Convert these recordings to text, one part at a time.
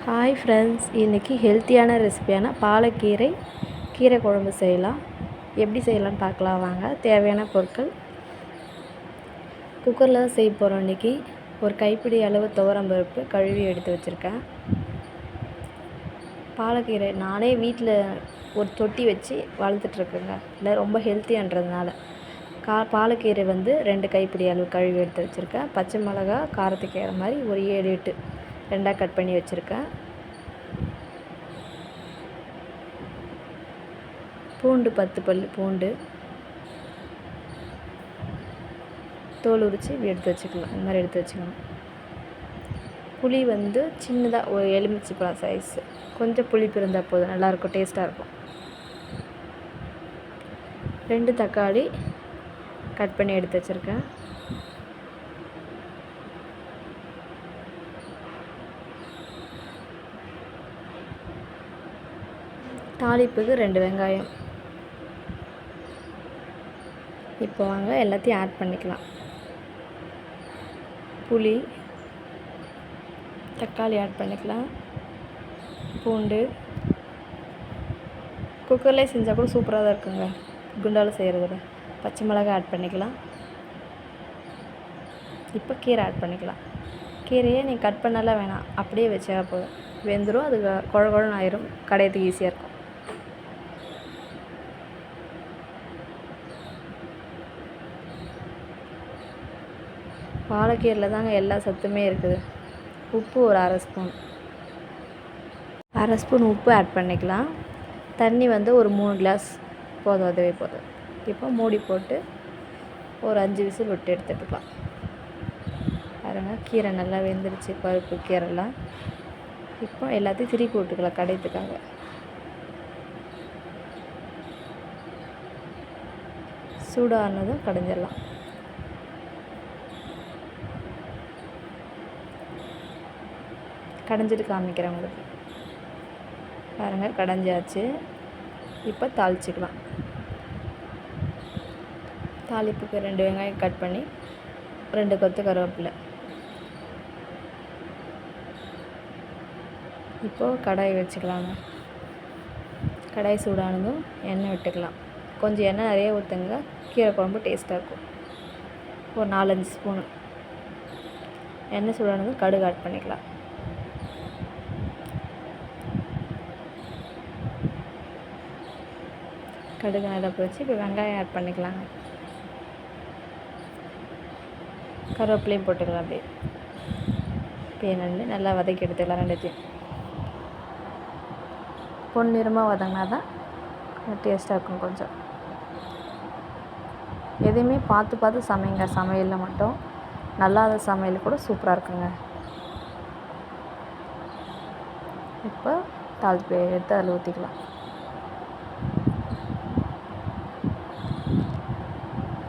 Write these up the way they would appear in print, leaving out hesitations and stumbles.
Hi friends, இன்றைக்கி ஹெல்த்தியான ரெசிபியான பாலக்கீரை கீரை குழம்பு செய்யலாம். எப்படி செய்யலாம்னு பார்க்கலாம் வாங்க. தேவையான பொருட்கள் குக்கரில் தான் செய்ய போகிறோம். இன்றைக்கி ஒரு கைப்பிடி அளவு துவரம்பருப்பு கழுவி எடுத்து வச்சுருக்கேன். பாலக்கீரை நானே வீட்டில் ஒரு தொட்டி வச்சு வளர்த்துட்ருக்கேங்க. இல்லை ரொம்ப ஹெல்த்தியான்றதுனால பாலக்கீரை 2 கைப்பிடி அளவு கழுவி எடுத்து வச்சுருக்கேன். பச்சை மிளகா காரத்துக்கு ஏற மாதிரி ஒரு 7-8 ரெண்டாக கட் பண்ணி வச்சுருக்கேன். பூண்டு 10 பல் பூண்டு தோல் உரித்து எடுத்து வச்சுக்கலாம். இந்த மாதிரி எடுத்து வச்சுக்கணும். புளி சின்னதாக ஒரு எலுமிச்சைப்பழம் சைஸ், கொஞ்சம் புளிப்பு இருந்தால் போதும், நல்லாயிருக்கும், டேஸ்ட்டாக இருக்கும். 2 தக்காளி கட் பண்ணி எடுத்து வச்சுருக்கேன். தாளிப்புக்கு 2 வெங்காயம். இப்போ வாங்க எல்லாத்தையும் ஆட் பண்ணிக்கலாம். புளி, தக்காளி ஆட் பண்ணிக்கலாம். பூண்டு குக்கர்லேயே செஞ்சால் கூட சூப்பராக தான் இருக்குங்க, குண்டால் செய்கிறத. பச்சை மிளகாய் ஆட் பண்ணிக்கலாம். இப்போ கீரை ஆட் பண்ணிக்கலாம். கீரையை நீங்கள் கட் பண்ணலாம் வேணாம், அப்படியே வச்சா போதும், வெந்துடும். அது குழ குழன்னு ஆயிரும், கடையத்துக்கு ஈஸியாக இருக்கும். பாலக்கீரையில் தாங்க எல்லா சத்துமே இருக்குது. உப்பு ஒரு அரை ஸ்பூன் உப்பு ஆட் பண்ணிக்கலாம். தண்ணி ஒரு 3 கிளாஸ் போதும், அதுவே போதும். இப்போ மூடி போட்டு ஒரு 5 விசில் விட்டு எடுத்துக்கலாம். பாருங்க, கீரை நல்லா வெந்துருச்சு, பருப்பு கீரைலாம். இப்போ எல்லாத்தையும் திருப்பி விட்டுக்கலாம் கடையத்துக்காக. சூடானதும் கடைஞ்சிடலாம். கடைஞ்சிட்டு காமிக்கிறேன் உங்களுக்கு. பாருங்கள், கடைஞ்சாச்சு. இப்போ தாளிச்சிக்கலாம். தாளிப்புக்கு 2 வெங்காயம் கட் பண்ணி 2 கொத்து கருவேப்பிலை. இப்போது கடாய் வச்சுக்கலாங்க. கடாய் சூடானதும் எண்ணெய் விட்டுக்கலாம். கொஞ்சம் எண்ணெய் நிறைய ஊற்றுங்க, கீரை குழம்பு டேஸ்ட்டாக இருக்கும். ஒரு 4-5 ஸ்பூனு எண்ணெய் சூடானதும் கடுகு ஆட் பண்ணிக்கலாம். கடுகு நல்லா போச்சு. இப்போ வெங்காயம் ஆட் பண்ணிக்கலாங்க. கருவேப்பிலையும் போட்டுக்கலாம். அப்படியே இப்போ நல்லா வதக்கி எடுத்துக்கலாம். ரெண்டுத்தையும் பொன்னிறமாக வதங்கினா தான் டேஸ்ட்டாக இருக்கும். கொஞ்சம் எதையுமே பார்த்து சமைங்க. சமையலில் மட்டும் நல்லாத சமையல் கூட சூப்பராக இருக்குங்க. இப்போ தாளிப்பு எடுத்து அதில் ஊற்றிக்கலாம்.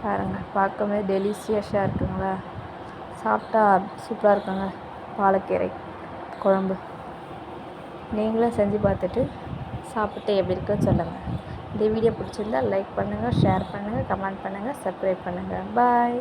பாருங்கள், பார்க்கவே டெலிஷியஸாக இருக்குங்களா? சாப்பிட்டா சூப்பராக இருக்குங்க பாலக்கீரை குழம்பு. நீங்களும் செஞ்சு பார்த்துட்டு சாப்பிட்டு எப்படி இருக்குன்னு சொல்லுங்கள். இந்த வீடியோ பிடிச்சிருந்தால் லைக் பண்ணுங்கள், ஷேர் பண்ணுங்கள், கமெண்ட் பண்ணுங்கள், சப்ஸ்கிரைப் பண்ணுங்கள். பாய்.